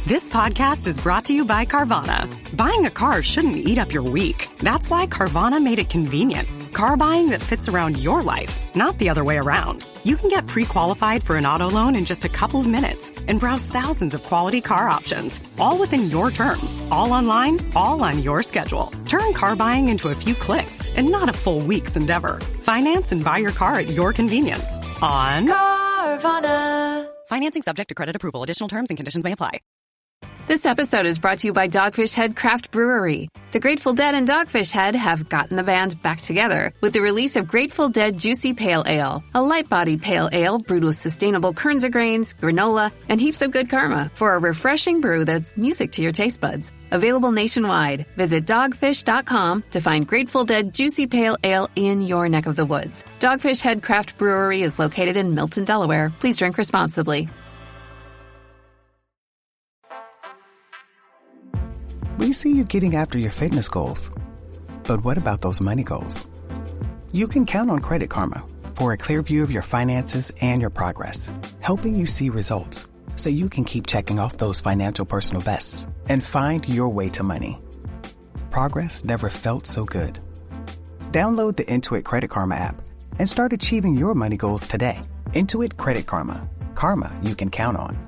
This podcast is brought to you by Carvana. Buying a car shouldn't eat up your week. That's why Carvana made it convenient. Car buying that fits around your life, not the other way around. You can get pre-qualified for an auto loan in just a couple of minutes and browse thousands of quality car options, all within your terms, all online, all on your schedule. Turn car buying into a few clicks and not a full week's endeavor. Finance and buy your car at your convenience on Carvana. Financing subject to credit approval. Additional terms and conditions may apply. This episode is brought to you by Dogfish Head Craft Brewery. The Grateful Dead and Dogfish Head have gotten the band back together with the release of Grateful Dead Juicy Pale Ale, a light-bodied pale ale brewed with sustainable Kernza grains, granola, and heaps of good karma for a refreshing brew that's music to your taste buds. Available nationwide. Visit dogfish.com to find Grateful Dead Juicy Pale Ale in your neck of the woods. Dogfish Head Craft Brewery is located in Milton, Delaware. Please drink responsibly. We see you getting after your fitness goals. But what about those money goals? You can count on Credit Karma for a clear view of your finances and your progress, helping you see results so you can keep checking off those financial personal bests and find your way to money. Progress never felt so good. Download the Intuit Credit Karma app and start achieving your money goals today. Intuit Credit Karma. Karma you can count on.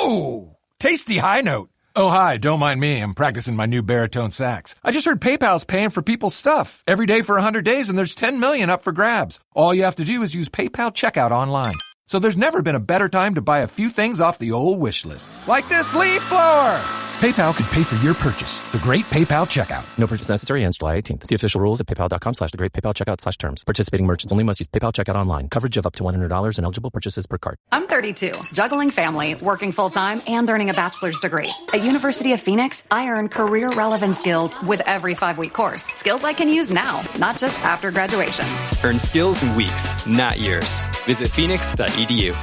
Oh, tasty high note. Oh, hi, don't mind me. I'm practicing my new baritone sax. I just heard PayPal's paying for people's stuff every day for 100 days, and there's 10 million up for grabs. All you have to do is use PayPal checkout online. So there's never been a better time to buy a few things off the old wish list. Like this leaf blower! PayPal could pay for your purchase. The Great PayPal Checkout. No purchase necessary ends July 18th. See official rules at paypal.com/thegreatpaypalcheckout/terms. Participating merchants only must use PayPal checkout online. Coverage of up to $100 and eligible purchases per card. I'm 32, juggling family, working full-time, and earning a bachelor's degree. At University of Phoenix, I earn career-relevant skills with every 5-week course. Skills I can use now, not just after graduation. Earn skills in weeks, not years. Visit phoenix.edu.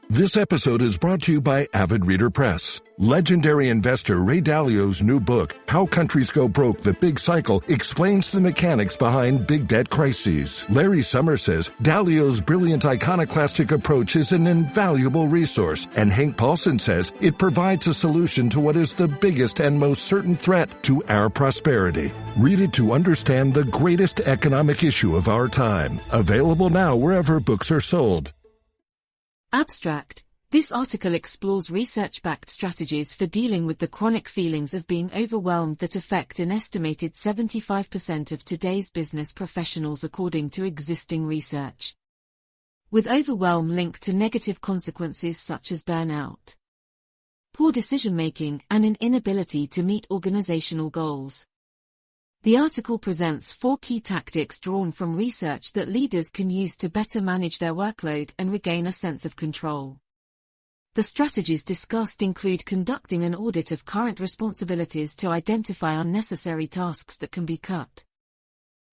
This episode is brought to you by Avid Reader Press. Legendary investor Ray Dalio's new book, How Countries Go Broke, The Big Cycle, explains the mechanics behind big debt crises. Larry Summers says Dalio's brilliant iconoclastic approach is an invaluable resource, and Hank Paulson says it provides a solution to what is the biggest and most certain threat to our prosperity. Read it to understand the greatest economic issue of our time. Available now wherever books are sold. Abstract. This article explores research-backed strategies for dealing with the chronic feelings of being overwhelmed that affect an estimated 75% of today's business professionals according to existing research. With overwhelm linked to negative consequences such as burnout, poor decision-making, and an inability to meet organizational goals. The article presents 4 key tactics drawn from research that leaders can use to better manage their workload and regain a sense of control. The strategies discussed include conducting an audit of current responsibilities to identify unnecessary tasks that can be cut,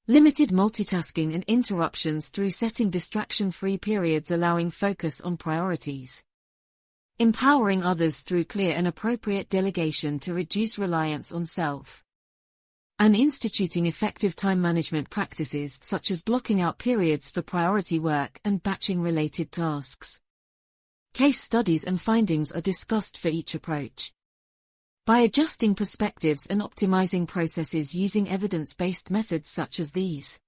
limited multitasking and interruptions through setting distraction-free periods allowing focus on priorities, empowering others through clear and appropriate delegation to reduce reliance on self, and instituting effective time management practices such as blocking out periods for priority work and batching related tasks. Case studies and findings are discussed for each approach. By adjusting perspectives and optimizing processes using evidence-based methods such as these,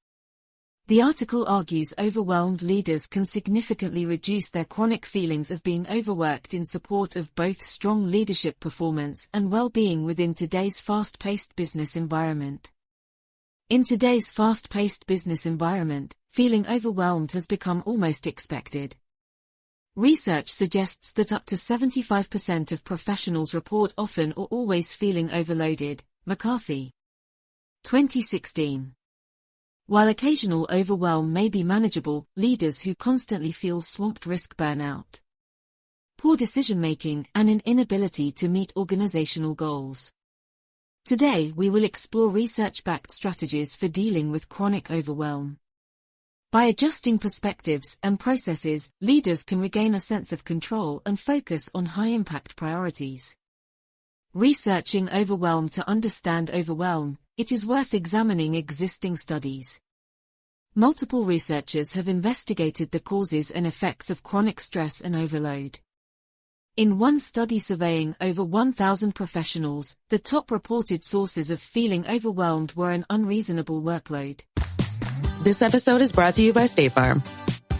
the article argues overwhelmed leaders can significantly reduce their chronic feelings of being overworked in support of both strong leadership performance and well-being within today's fast-paced business environment. In today's fast-paced business environment, feeling overwhelmed has become almost expected. Research suggests that up to 75% of professionals report often or always feeling overloaded. McCarthy. 2016. While occasional overwhelm may be manageable, leaders who constantly feel swamped risk burnout, poor decision-making, and an inability to meet organizational goals. Today we will explore research-backed strategies for dealing with chronic overwhelm. By adjusting perspectives and processes, leaders can regain a sense of control and focus on high-impact priorities. Researching overwhelm. To understand overwhelm, it is worth examining existing studies. Multiple researchers have investigated the causes and effects of chronic stress and overload. In one study surveying over 1,000 professionals, the top reported sources of feeling overwhelmed were an unreasonable workload. This episode is brought to you by State Farm.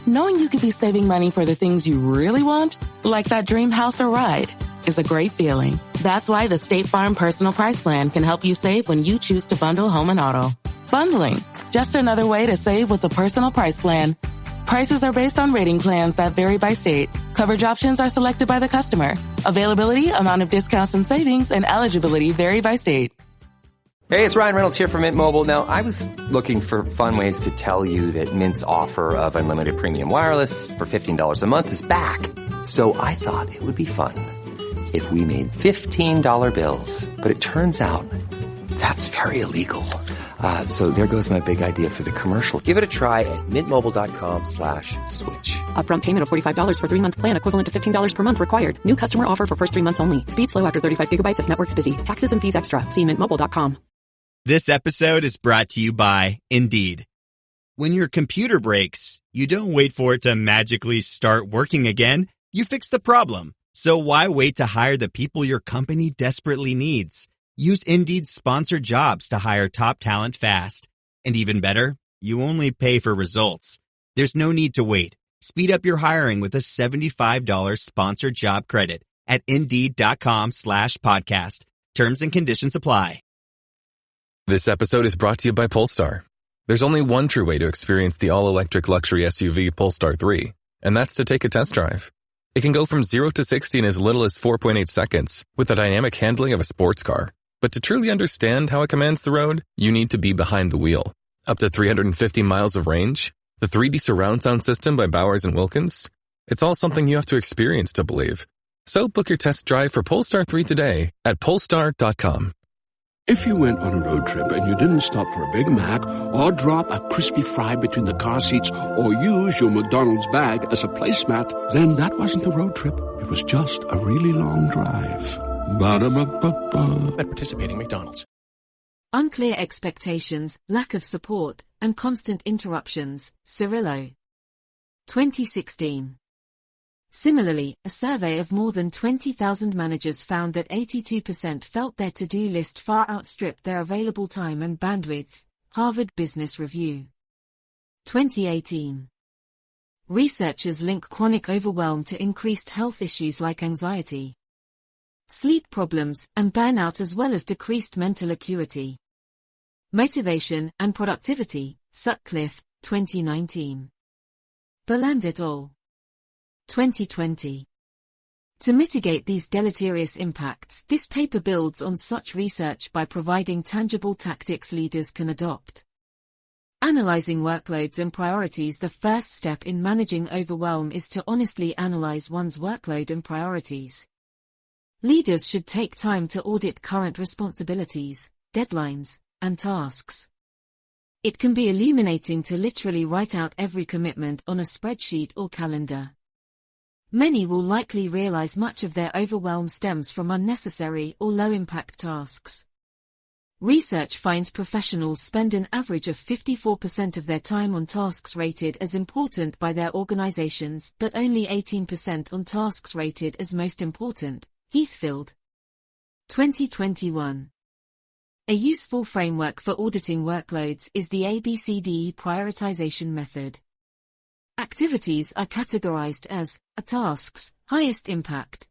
Knowing you could be saving money for the things you really want, like that dream house or ride, is a great feeling. That's why the State Farm Personal Price Plan can help you save when you choose to bundle home and auto. Bundling, just another way to save with the Personal Price Plan. Prices are based on rating plans that vary by state. Coverage options are selected by the customer. Availability, amount of discounts and savings, and eligibility vary by state. Hey, it's Ryan Reynolds here from Mint Mobile. Now, I was looking for fun ways to tell you that Mint's offer of unlimited premium wireless for $15 a month is back. So I thought it would be fun if we made $15 bills. But it turns out that's very illegal. So there goes my big idea for the commercial. Give it a try at mintmobile.com/switch. Upfront payment of $45 for 3-month plan equivalent to $15 per month required. New customer offer for first 3 months only. Speed slow after 35 gigabytes if network's busy. Taxes and fees extra. See mintmobile.com. This episode is brought to you by Indeed. When your computer breaks, you don't wait for it to magically start working again. You fix the problem. So why wait to hire the people your company desperately needs? Use Indeed's sponsored jobs to hire top talent fast. And even better, you only pay for results. There's no need to wait. Speed up your hiring with a $75 sponsored job credit at Indeed.com/podcast. Terms and conditions apply. This episode is brought to you by Polestar. There's only one true way to experience the all-electric luxury SUV Polestar 3, and that's to take a test drive. It can go from 0 to 60 in as little as 4.8 seconds with the dynamic handling of a sports car. But to truly understand how it commands the road, you need to be behind the wheel. Up to 350 miles of range, the 3D surround sound system by Bowers & Wilkins. It's all something you have to experience to believe. So book your test drive for Polestar 3 today at Polestar.com. If you went on a road trip and you didn't stop for a Big Mac or drop a crispy fry between the car seats or use your McDonald's bag as a placemat, then that wasn't a road trip. It was just a really long drive. Ba-da-ba-ba-ba. At participating McDonald's. Unclear expectations, lack of support, and constant interruptions. Cirillo. 2016. Similarly, a survey of more than 20,000 managers found that 82% felt their to-do list far outstripped their available time and bandwidth. Harvard Business Review. 2018. Researchers link chronic overwhelm to increased health issues like anxiety, sleep problems, and burnout, as well as decreased mental acuity, motivation, and productivity. Sutcliffe, 2019. Berland et al. 2020. To mitigate these deleterious impacts, this paper builds on such research by providing tangible tactics leaders can adopt. Analyzing workloads and priorities. The first step in managing overwhelm is to honestly analyze one's workload and priorities. Leaders should take time to audit current responsibilities, deadlines, and tasks. It can be illuminating to literally write out every commitment on a spreadsheet or calendar. Many will likely realize much of their overwhelm stems from unnecessary or low-impact tasks. Research finds professionals spend an average of 54% of their time on tasks rated as important by their organizations, but only 18% on tasks rated as most important. Heathfield. 2021. A useful framework for auditing workloads is the ABCD prioritization method. Activities are categorized as A tasks, highest impact.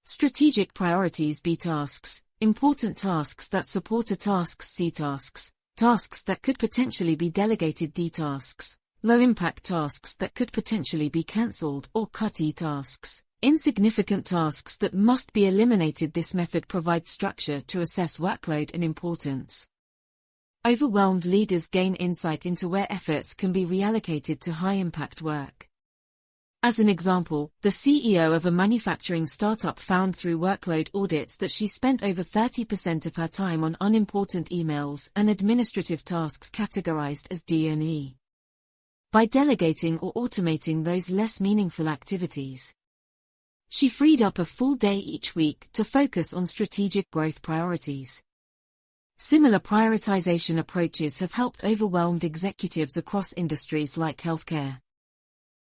Strategic priorities B tasks, important tasks that support a tasks C tasks, tasks that could potentially be delegated D tasks, low impact tasks that could potentially be cancelled or cut E tasks, insignificant tasks that must be eliminated. This method provides structure to assess workload and importance. Overwhelmed leaders gain insight into where efforts can be reallocated to high-impact work. As an example, the CEO of a manufacturing startup found through workload audits that she spent over 30% of her time on unimportant emails and administrative tasks categorized as D and E. By delegating or automating those less meaningful activities, she freed up a full day each week to focus on strategic growth priorities. Similar prioritization approaches have helped overwhelmed executives across industries like healthcare,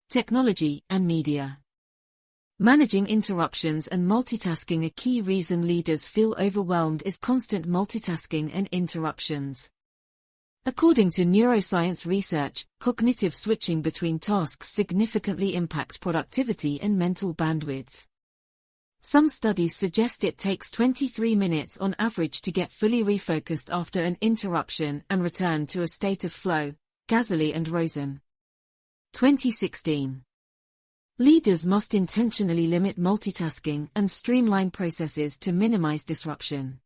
technology, and media. Managing interruptions and multitasking. A key reason leaders feel overwhelmed is constant multitasking and interruptions. According to neuroscience research, cognitive switching between tasks significantly impacts productivity and mental bandwidth. Some studies suggest it takes 23 minutes on average to get fully refocused after an interruption and return to a state of flow. Gazzoli and Rosen. 2016. Leaders must intentionally limit multitasking and streamline processes to minimize disruption.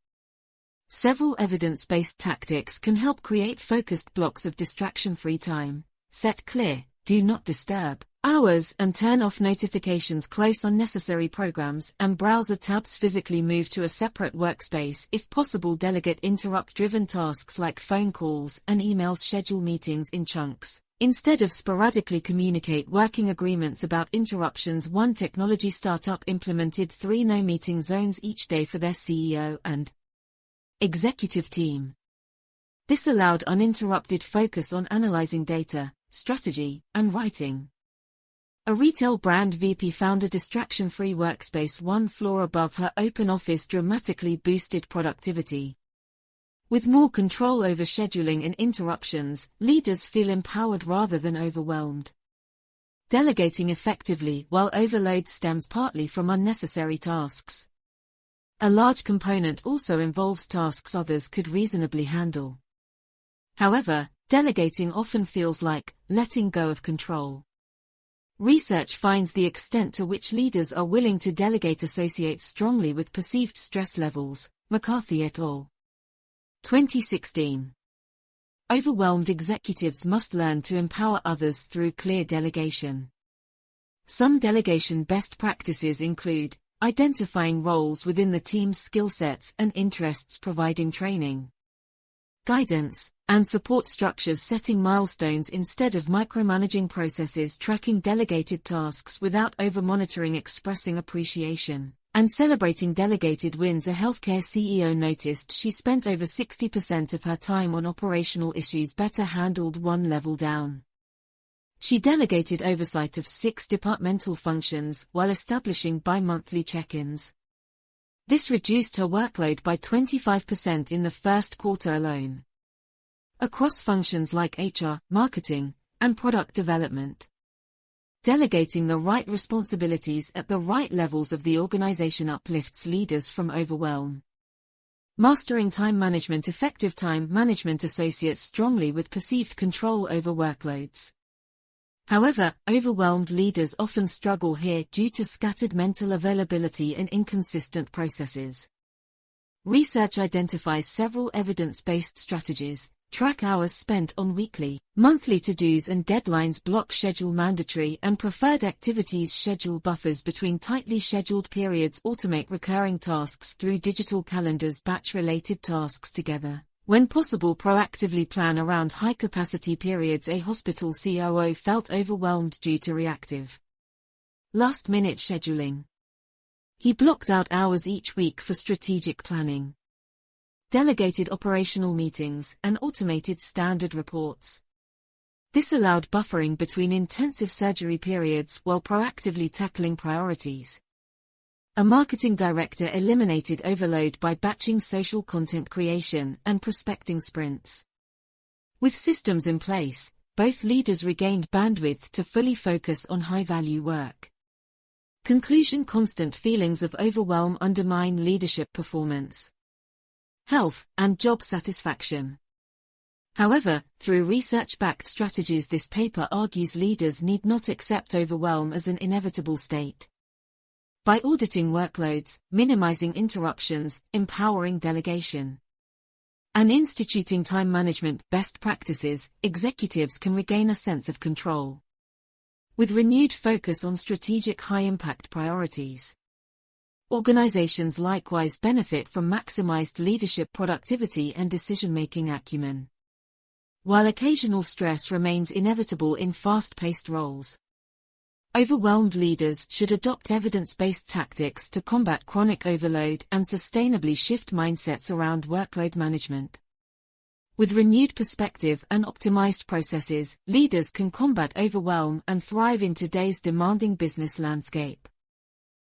Several evidence-based tactics can help create focused blocks of distraction-free time. Set clear, do not disturb hours and turn off notifications. Close unnecessary programs and browser tabs. Physically move to a separate workspace if possible. Delegate interrupt-driven tasks like phone calls and emails. Schedule meetings in chunks instead of sporadically. Communicate working agreements about interruptions. One technology startup implemented 3 no-meeting zones each day for their CEO and executive team. This allowed uninterrupted focus on analyzing data, strategy, and writing. A retail brand VP found a distraction-free workspace 1 floor above her open office dramatically boosted productivity. With more control over scheduling and interruptions, leaders feel empowered rather than overwhelmed. Delegating effectively. While overload stems partly from unnecessary tasks, a large component also involves tasks others could reasonably handle. However, delegating often feels like letting go of control. Research finds the extent to which leaders are willing to delegate associates strongly with perceived stress levels. McCarthy et al. 2016. Overwhelmed executives must learn to empower others through clear delegation. Some delegation best practices include identifying roles within the team's skill sets and interests, providing training, guidance, and support structures, setting milestones instead of micromanaging processes, tracking delegated tasks without over-monitoring, expressing appreciation, and celebrating delegated wins. A healthcare CEO noticed she spent over 60% of her time on operational issues better handled 1 level down. She delegated oversight of 6 departmental functions while establishing bi-monthly check-ins. This reduced her workload by 25% in the first quarter alone. Across functions like HR, marketing, and product development. Delegating the right responsibilities at the right levels of the organization uplifts leaders from overwhelm. Mastering time management. Effective time management associates strongly with perceived control over workloads. However, overwhelmed leaders often struggle here due to scattered mental availability and inconsistent processes. Research identifies several evidence-based strategies. Track hours spent on weekly, monthly to-dos and deadlines. Block schedule mandatory and preferred activities. Schedule buffers between tightly scheduled periods. Automate recurring tasks through digital calendars. Batch related tasks together. When possible, proactively plan around high-capacity periods. A hospital COO felt overwhelmed due to reactive, last-minute scheduling. He blocked out hours each week for strategic planning, delegated operational meetings, and automated standard reports. This allowed buffering between intensive surgery periods while proactively tackling priorities. A marketing director eliminated overload by batching social content creation and prospecting sprints. With systems in place, both leaders regained bandwidth to fully focus on high-value work. Conclusion: constant feelings of overwhelm undermine leadership performance, health, and job satisfaction. However, through research-backed strategies, this paper argues leaders need not accept overwhelm as an inevitable state. By auditing workloads, minimizing interruptions, empowering delegation, and instituting time management best practices, executives can regain a sense of control. With renewed focus on strategic high-impact priorities, organizations likewise benefit from maximized leadership productivity and decision-making acumen. While occasional stress remains inevitable in fast-paced roles, Overwhelmed leaders should adopt evidence-based tactics to combat chronic overload and sustainably shift mindsets around workload management. With renewed perspective and optimized processes, leaders can combat overwhelm and thrive in today's demanding business landscape.